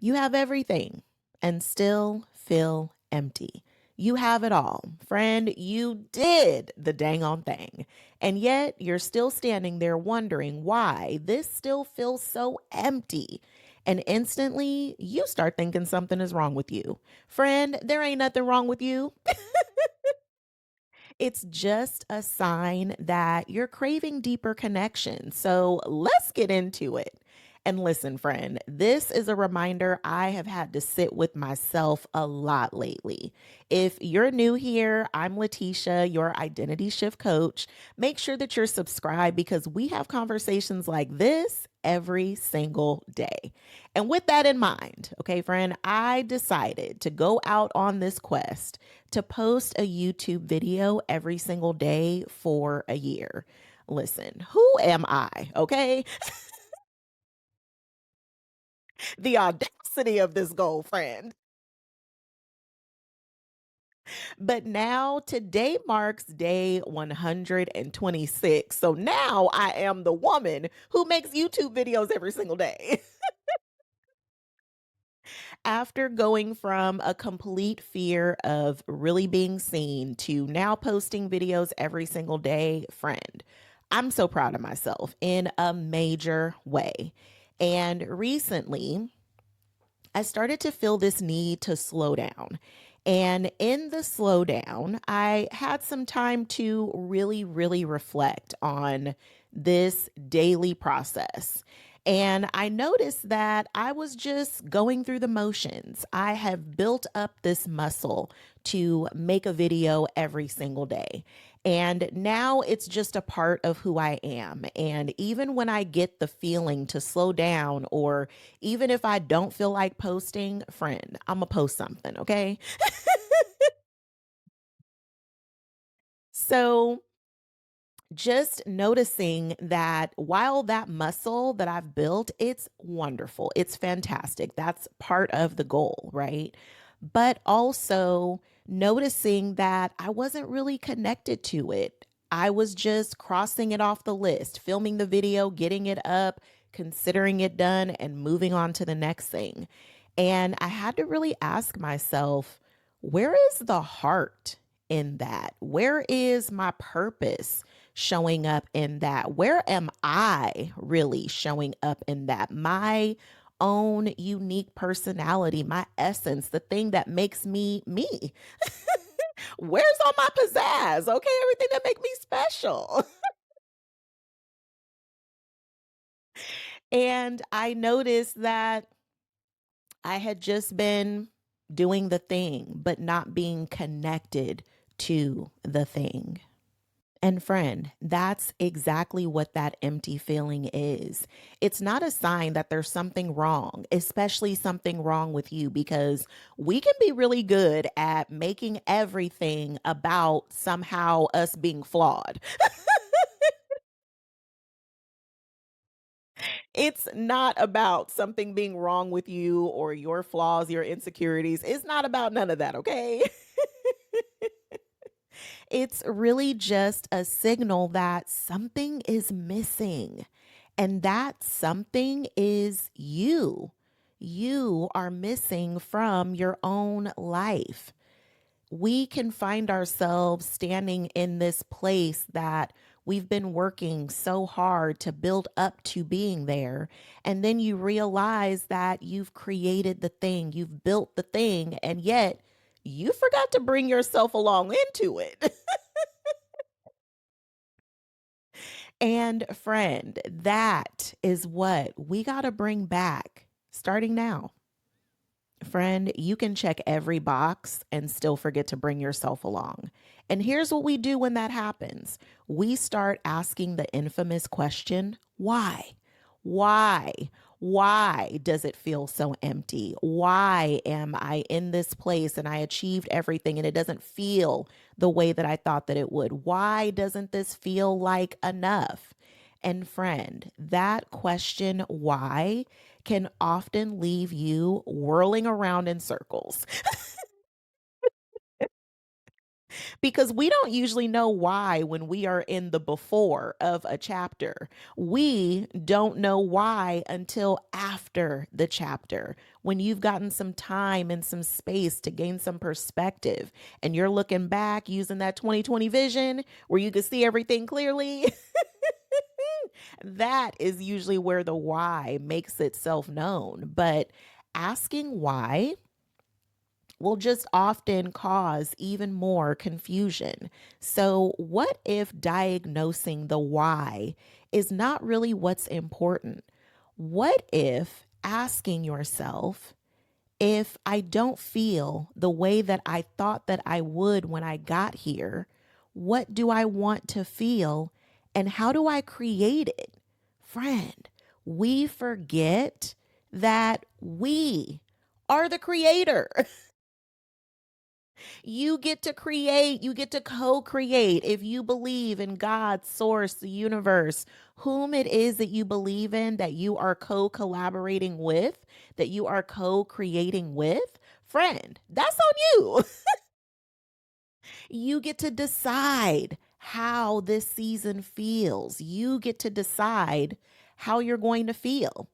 You have everything and still feel empty. You have it all. Friend, you did the dang on thing. And yet you're still standing there wondering why this still feels so empty. And instantly you start thinking something is wrong with you. Friend, there ain't nothing wrong with you. It's just a sign that you're craving deeper connection. So let's get into it. And listen, friend, this is a reminder I have had to sit with myself a lot lately. If you're new here, I'm Letitia, your identity shift coach. Make sure that you're subscribed because we have conversations like this every single day. And with that in mind, okay, friend, I decided to go out on this quest to post a YouTube video every single day for a year. Listen, who am I? Okay. The audacity of this goal, friend. But now today marks day 126. So now I am the woman who makes YouTube videos every single day. After going from a complete fear of really being seen to now posting videos every single day, friend, I'm so proud of myself in a major way. And recently, I started to feel this need to slow down. And in the slowdown, I had some time to really reflect on this daily process. And I noticed that I was just going through the motions. I have built up this muscle to make a video every single day. And now it's just a part of who I am. And even when I get the feeling to slow down, or even if I don't feel like posting, friend, I'm gonna post something, okay? So just noticing that while that muscle that I've built, it's wonderful, it's fantastic. That's part of the goal, right? But also noticing that I wasn't really connected to it. I was just crossing it off the list, filming the video, getting it up, considering it done, and moving on to the next thing. And I had to really ask myself, where is the heart in that? Where is my purpose showing up in that? Where am I really showing up in that? My own unique personality, my essence, the thing that makes me me. Where's all my pizzazz? Okay, everything that make me special. And I noticed that I had just been doing the thing, but not being connected to the thing. And friend, that's exactly what that empty feeling is. It's not a sign that there's something wrong, especially something wrong with you, because we can be really good at making everything about somehow us being flawed. It's not about something being wrong with you or your flaws, your insecurities. It's not about none of that, okay? It's really just a signal that something is missing. And that something is you. You are missing from your own life. We can find ourselves standing in this place that we've been working so hard to build up to being there. And then you realize that you've created the thing, you've built the thing, and yet you forgot to bring yourself along into it. And friend, that is what we got to bring back starting now. Friend, you can check every box and still forget to bring yourself along. And here's what we do when that happens: we start asking the infamous question, why? Why? Why does it feel so empty? Why am I in this place and I achieved everything and it doesn't feel the way that I thought that it would? Why doesn't this feel like enough? And friend, that question, why, can often leave you whirling around in circles. Because we don't usually know why when we are in the before of a chapter. We don't know why until after the chapter, when you've gotten some time and some space to gain some perspective, and you're looking back using that 2020 vision where you can see everything clearly. That is usually where the why makes itself known. But asking why will just often cause even more confusion. So, what if diagnosing the why is not really what's important? What if asking yourself, if I don't feel the way that I thought that I would when I got here, what do I want to feel and how do I create it? Friend, we forget that we are the creator. You get to create, you get to co create. If you believe in God, source, the universe, whom it is that you believe in, that you are co collaborating with, that you are co creating with, friend, that's on you. You get to decide how this season feels. You get to decide how you're going to feel.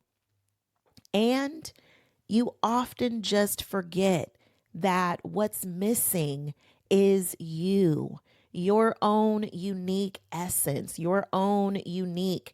And you often just forget that what's missing is you, your own unique essence, your own unique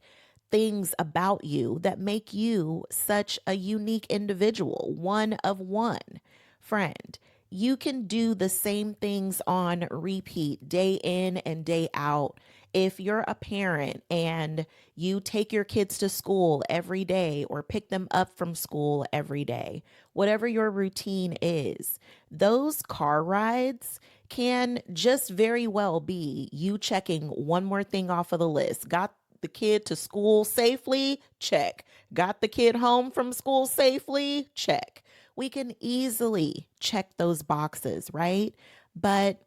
things about you that make you such a unique individual, one of one. Friend, you can do the same things on repeat day in and day out. If you're a parent and you take your kids to school every day or pick them up from school every day, whatever your routine is, those car rides can just very well be you checking one more thing off of the list. Got the kid to school safely? Check. Got the kid home from school safely? Check. We can easily check those boxes, right? But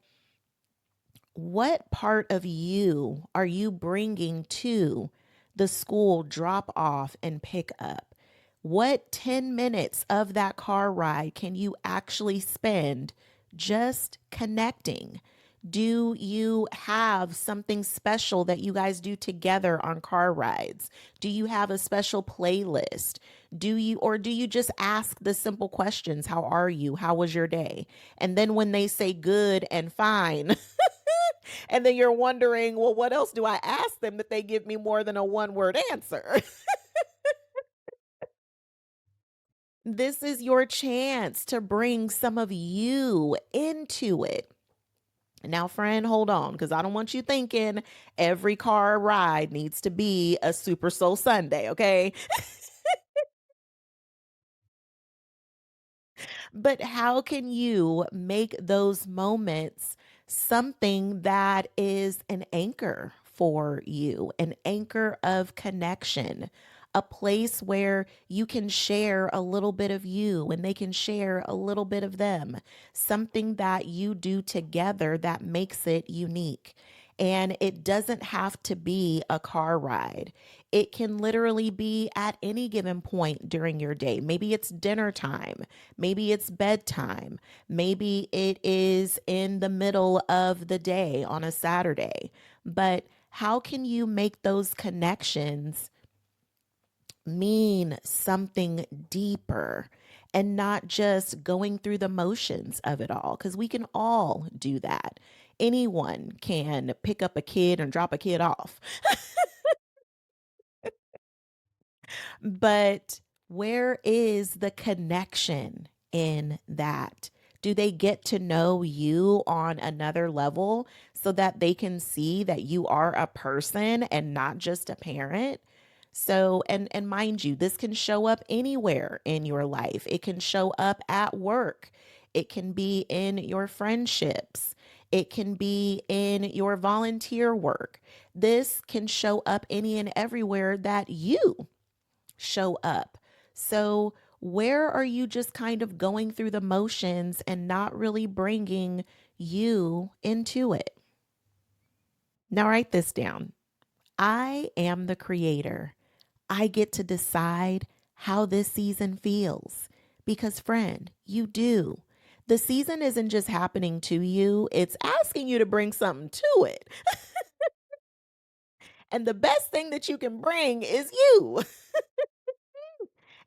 what part of you are you bringing to the school drop off and pick up? What 10 minutes of that car ride can you actually spend just connecting? Do you have something special that you guys do together on car rides? Do you have a special playlist? Do you just ask the simple questions? How are you? How was your day? And then when they say good and fine, and then you're wondering, well, what else do I ask them that they give me more than a one word answer? This is your chance to bring some of you into it. Now, friend, hold on, because I don't want you thinking every car ride needs to be a Super Soul Sunday, okay? But how can you make those moments something that is an anchor for you, an anchor of connection, a place where you can share a little bit of you and they can share a little bit of them, something that you do together that makes it unique. And it doesn't have to be a car ride. It can literally be at any given point during your day. Maybe it's dinner time. Maybe it's bedtime. Maybe it is in the middle of the day on a Saturday. But how can you make those connections mean something deeper and not just going through the motions of it all? Because we can all do that. Anyone can pick up a kid and drop a kid off. But where is the connection in that? Do they get to know you on another level so that they can see that you are a person and not just a parent? So, and mind you, this can show up anywhere in your life. It can show up at work. It can be in your friendships. It can be in your volunteer work. This can show up any and everywhere that you show up. So, where are you just kind of going through the motions and not really bringing you into it? Now, write this down. I am the creator. I get to decide how this season feels because, friend, you do. The season isn't just happening to you, it's asking you to bring something to it. And the best thing that you can bring is you.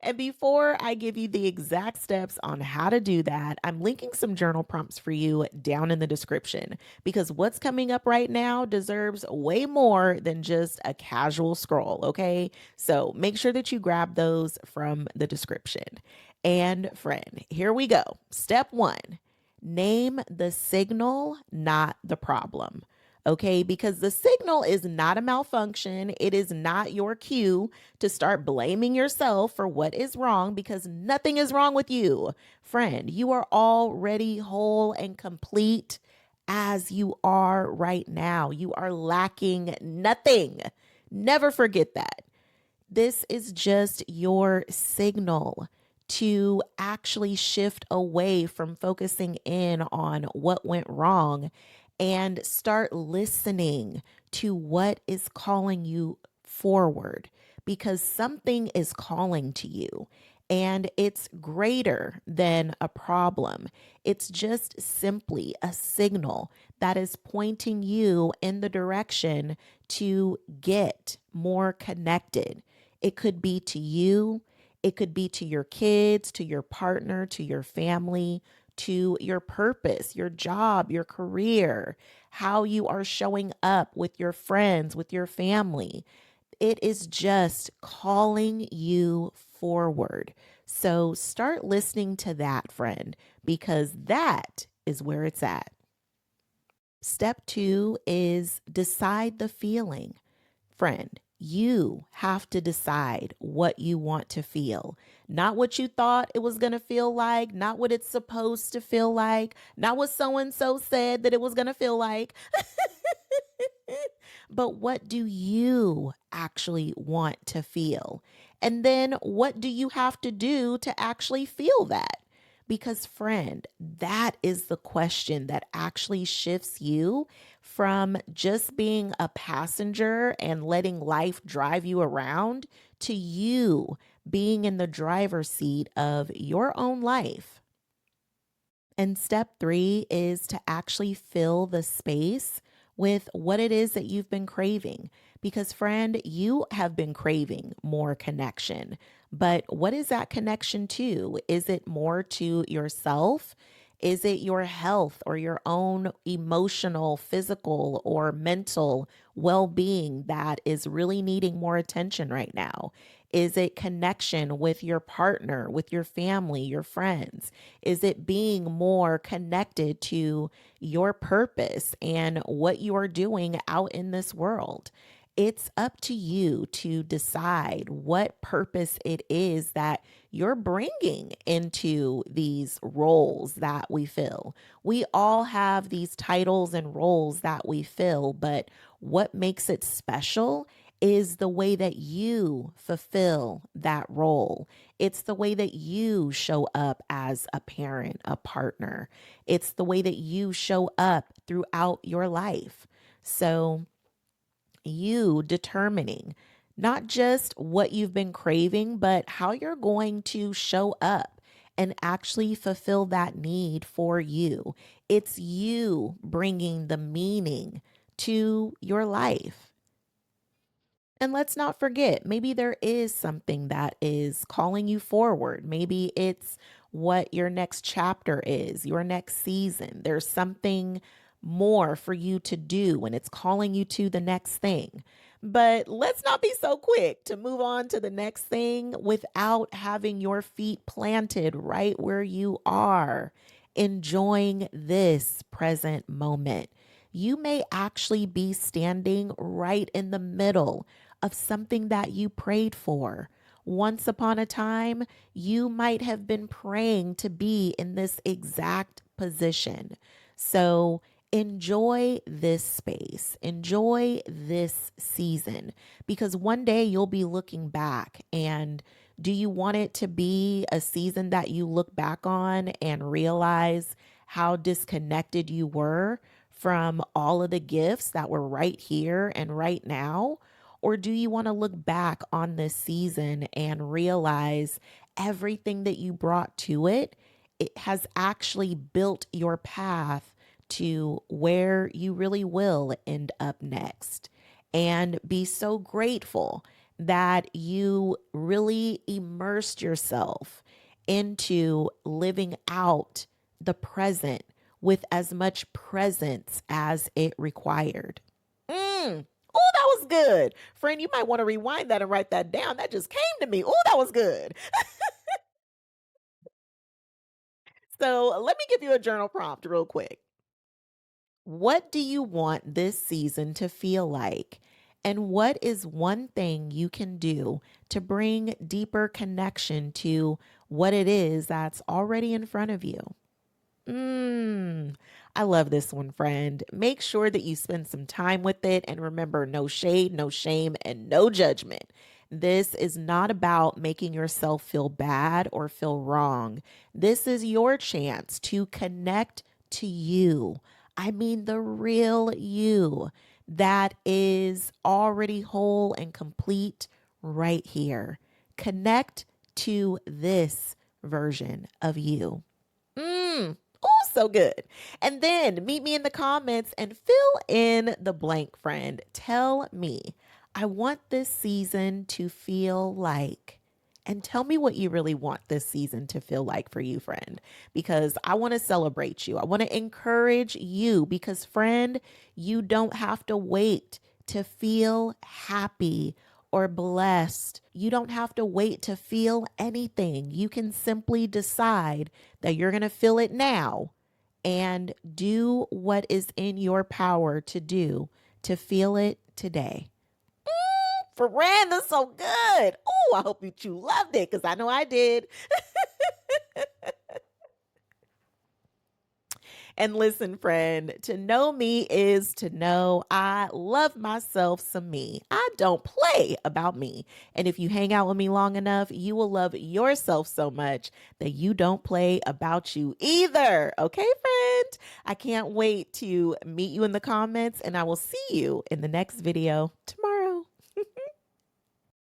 And before I give you the exact steps on how to do that, I'm linking some journal prompts for you down in the description because what's coming up right now deserves way more than just a casual scroll, okay? So make sure that you grab those from the description. And friend, here we go. Step one, name the signal, not the problem. Okay, because the signal is not a malfunction. It is not your cue to start blaming yourself for what is wrong because nothing is wrong with you. Friend, you are already whole and complete as you are right now. You are lacking nothing. Never forget that. This is just your signal to actually shift away from focusing in on what went wrong and start listening to what is calling you forward because something is calling to you and it's greater than a problem. It's just simply a signal that is pointing you in the direction to get more connected. It could be to you, it could be to your kids, to your partner, to your family, to your purpose, your job, your career, how you are showing up with your friends, with your family. It is just calling you forward. So start listening to that, friend, because that is where it's at. Step two is decide the feeling. Friend, you have to decide what you want to feel, not what you thought it was going to feel like, not what it's supposed to feel like, not what so and so said that it was going to feel like, but what do you actually want to feel? And then what do you have to do to actually feel that? Because, friend, that is the question that actually shifts you from just being a passenger and letting life drive you around to you being in the driver's seat of your own life. And step three is to actually fill the space with what it is that you've been craving. Because, friend, you have been craving more connection. But what is that connection to? Is it more to yourself? Is it your health or your own emotional, physical, or mental well being that is really needing more attention right now? Is it connection with your partner, with your family, your friends? Is it being more connected to your purpose and what you are doing out in this world? It's up to you to decide what purpose it is that you're bringing into these roles that we fill. We all have these titles and roles that we fill, but what makes it special is the way that you fulfill that role. It's the way that you show up as a parent, a partner. It's the way that you show up throughout your life. So, you determining not just what you've been craving, but how you're going to show up and actually fulfill that need for you. It's you bringing the meaning to your life. And let's not forget, maybe there is something that is calling you forward. Maybe it's what your next chapter is, your next season. There's something more for you to do, and it's calling you to the next thing. But let's not be so quick to move on to the next thing without having your feet planted right where you are, enjoying this present moment. You may actually be standing right in the middle of something that you prayed for. Once upon a time, you might have been praying to be in this exact position. So enjoy this space, enjoy this season, because one day you'll be looking back. And do you want it to be a season that you look back on and realize how disconnected you were from all of the gifts that were right here and right now? Or do you want to look back on this season and realize everything that you brought to it? it has actually built your path to where you really will end up next. And be so grateful that you really immersed yourself into living out the present with as much presence as it required. Oh, that was good. Friend, you might want to rewind that and write that down. That just came to me. Oh, that was good. So let me give you a journal prompt real quick. What do you want this season to feel like? And what is one thing you can do to bring deeper connection to what it is that's already in front of you? I love this one, friend. Make sure that you spend some time with it and remember no shade, no shame, and no judgment. This is not about making yourself feel bad or feel wrong. This is your chance to connect to you. I mean, the real you that is already whole and complete right here. Connect to this version of you. Oh, so good. And then meet me in the comments and fill in the blank, friend. Tell me, I want this season to feel like. And tell me what you really want this season to feel like for you, friend, because I want to celebrate you. I want to encourage you because, friend, you don't have to wait to feel happy or blessed. You don't have to wait to feel anything. You can simply decide that you're going to feel it now and do what is in your power to do to feel it today. Friend, that's so good. Oh, I hope you loved it because I know I did. And listen, friend, to know me is to know I love myself some me. I don't play about me. And if you hang out with me long enough, you will love yourself so much that you don't play about you either. Okay, friend? I can't wait to meet you in the comments, and I will see you in the next video tomorrow.